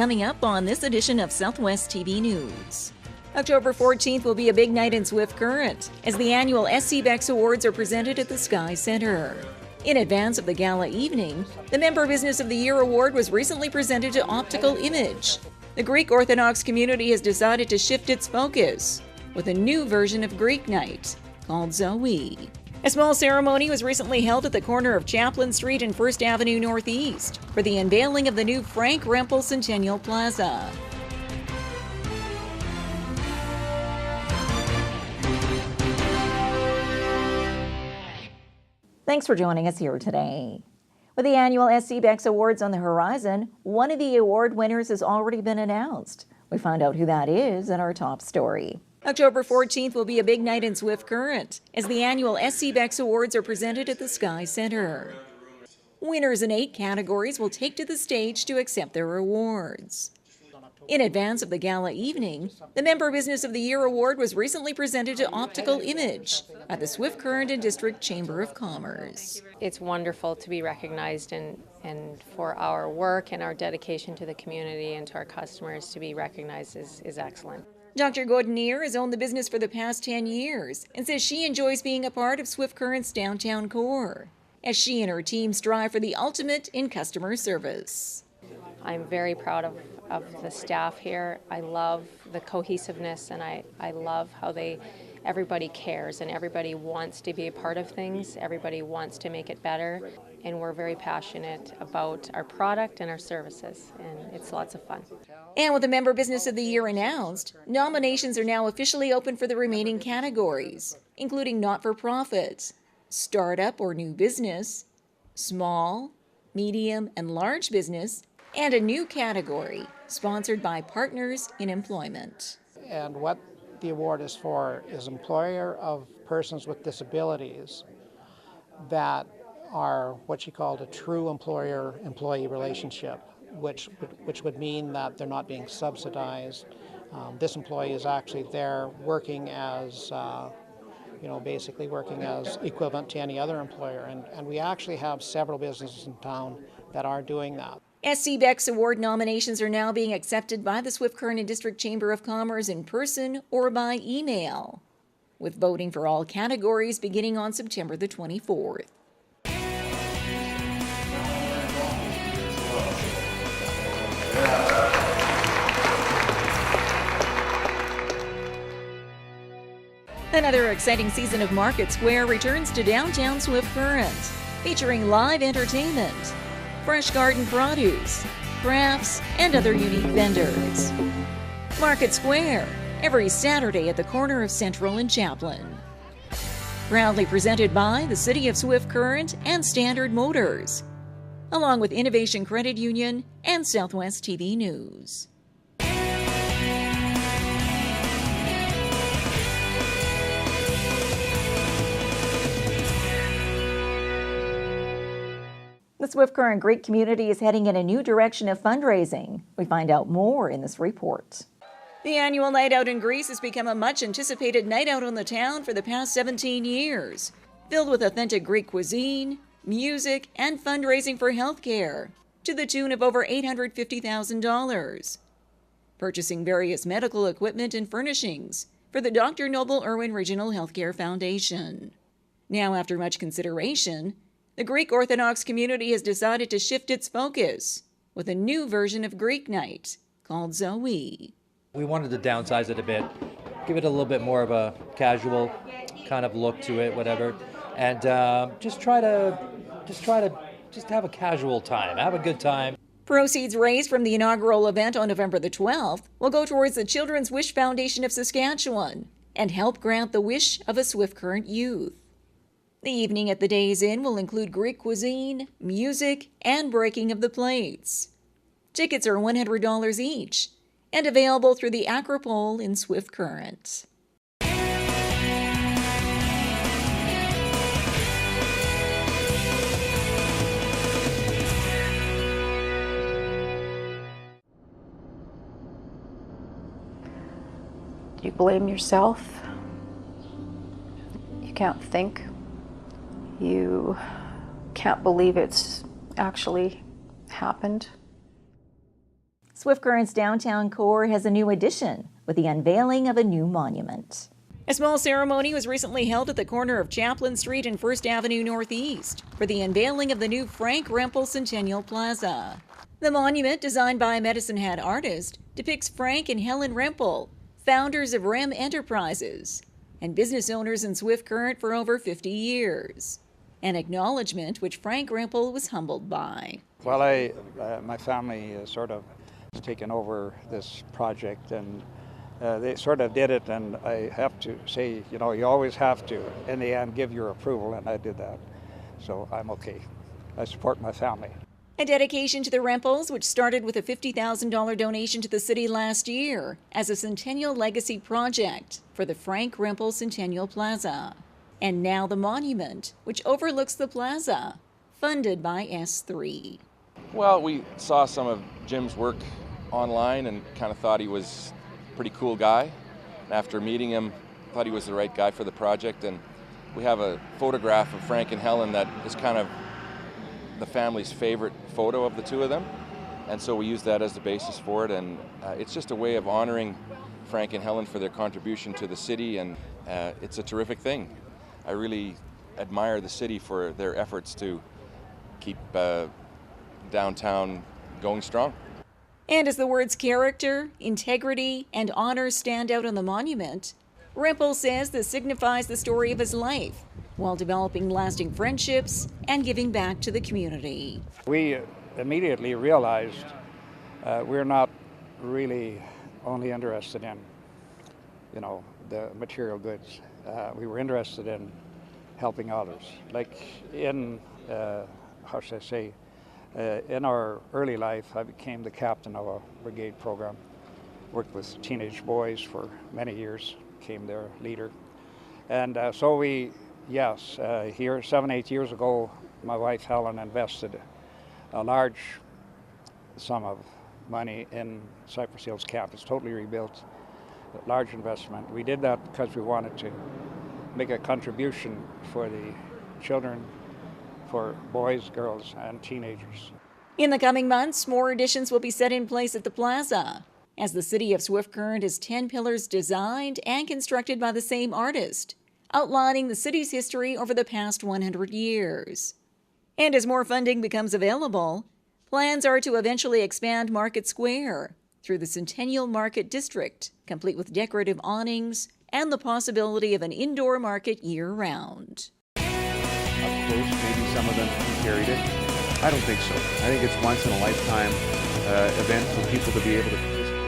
coming up on this edition of Southwest TV News. October 14th will be a big night in Swift Current as the annual SCBEX Awards are presented at the Sky Center. In advance of the gala evening, the Member Business of the Year award was recently presented to Optical Image. The Greek Orthodox community has decided to shift its focus with a new version of Greek Night called Zoe. A small ceremony was recently held at the corner of Chaplin Street and 1st Avenue Northeast for the unveiling of the new Frank Rempel Centennial Plaza. Thanks for joining us here today. With the annual SCBEX Awards on the horizon, one of the award winners has already been announced. We find out who that is in our top story. October 14th will be a big night in Swift Current as the annual SCBEX Awards are presented at the Sky Center. Winners in 8 categories will take to the stage to accept their awards. In advance of the gala evening, the Member Business of the Year award was recently presented to Optical Image at the Swift Current and District Chamber of Commerce. It's wonderful to be recognized and for our work and our dedication to the community and to our customers to be recognized is excellent. Dr. Godinier has owned the business for the past 10 years and says she enjoys being a part of Swift Current's downtown core as she and her team strive for the ultimate in customer service. I'm very proud of the staff here. I love the cohesiveness and I love how everybody cares and everybody wants to be a part of things. Everybody wants to make it better, and we're very passionate about our product and our services, and it's lots of fun. And with the Member Business of the Year announced, nominations are now officially open for the remaining categories, including not-for-profit, startup or new business, small, medium, and large business, and a new category sponsored by Partners in Employment. And what the award is for is employer of persons with disabilities that are what you call a true employer-employee relationship, which would mean that they're not being subsidized. This employee is actually there working as, basically working as equivalent to any other employer. And we actually have several businesses in town that are doing that. SCBEX award nominations are now being accepted by the Swift Current and District Chamber of Commerce in person or by email, with voting for all categories beginning on September the 24th. Another exciting season of Market Square returns to downtown Swift Current, featuring live entertainment, fresh garden produce, crafts, and other unique vendors. Market Square, every Saturday at the corner of Central and Chaplin. Proudly presented by the City of Swift Current and Standard Motors, along with Innovation Credit Union and Southwest TV News. The Swift Current Greek community is heading in a new direction of fundraising. We find out more in this report. The annual Night Out in Greece has become a much-anticipated night out on the town for the past 17 years, filled with authentic Greek cuisine, music, and fundraising for healthcare, to the tune of over $850,000. Purchasing various medical equipment and furnishings for the Dr. Noble Irwin Regional Healthcare Foundation. Now, after much consideration, the Greek Orthodox community has decided to shift its focus with a new version of Greek Night called Zoe. We wanted to downsize it a bit, give it a little bit more of a casual kind of look to it, whatever, and just have a casual time, have a good time. Proceeds raised from the inaugural event on November the 12th will go towards the Children's Wish Foundation of Saskatchewan and help grant the wish of a Swift Current youth. The evening at the Days Inn will include Greek cuisine, music, and breaking of the plates. Tickets are $100 each and available through the Acropole in Swift Current. You blame yourself. You can't think. You can't believe it's actually happened. Swift Current's downtown core has a new addition with the unveiling of a new monument. A small ceremony was recently held at the corner of Chaplin Street and First Avenue Northeast for the unveiling of the new Frank Rempel Centennial Plaza. The monument, designed by a Medicine Hat artist, depicts Frank and Helen Rempel, founders of Rem Enterprises, and business owners in Swift Current for over 50 years. An acknowledgement which Frank Rempel was humbled by. Well, my family sort of has taken over this project, and they sort of did it, and I have to say, you know, you always have to, in the end, give your approval, and I did that. So I'm okay. I support my family. A dedication to the Rempels, which started with a $50,000 donation to the city last year as a Centennial Legacy project for the Frank Rempel Centennial Plaza. And now the monument, which overlooks the plaza, funded by S3. Well, we saw some of Jim's work online and kind of thought he was a pretty cool guy. After meeting him, thought he was the right guy for the project, and we have a photograph of Frank and Helen that is kind of the family's favorite photo of the two of them, and so we used that as the basis for it, and it's just a way of honoring Frank and Helen for their contribution to the city, and it's a terrific thing. I really admire the city for their efforts to keep downtown going strong. And as the words character, integrity, and honor stand out on the monument, Rempel says this signifies the story of his life while developing lasting friendships and giving back to the community. We immediately realized we're not really only interested in, you know, the material goods. We were interested in helping others. Like in, how should I say, in our early life, I became the captain of a brigade program. Worked with teenage boys for many years, became their leader. And so we, yes, here 7-8 years ago, my wife Helen invested a large sum of money in Cypress Hills campus, totally rebuilt, a large investment. We did that because we wanted to make a contribution for the children, for boys, girls, and teenagers. In the coming months, more additions will be set in place at the plaza, as the city of Swift Current has 10 pillars designed and constructed by the same artist, outlining the city's history over the past 100 years. And as more funding becomes available, plans are to eventually expand Market Square through the Centennial Market District, complete with decorative awnings and the possibility of an indoor market year-round. Up close, maybe some of them carried it. I don't think so. I think it's once in a lifetime event for people to be able to participate.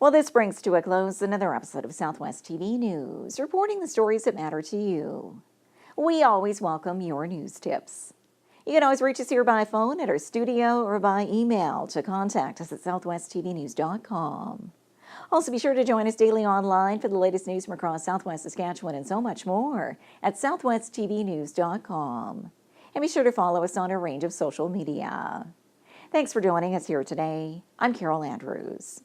Well, this brings to a close another episode of Southwest TV News, reporting the stories that matter to you. We always welcome your news tips. You can always reach us here by phone at our studio or by email to contact us at southwesttvnews.com. Also, be sure to join us daily online for the latest news from across Southwest Saskatchewan and so much more at southwesttvnews.com. And be sure to follow us on a range of social media. Thanks for joining us here today. I'm Carol Andrews.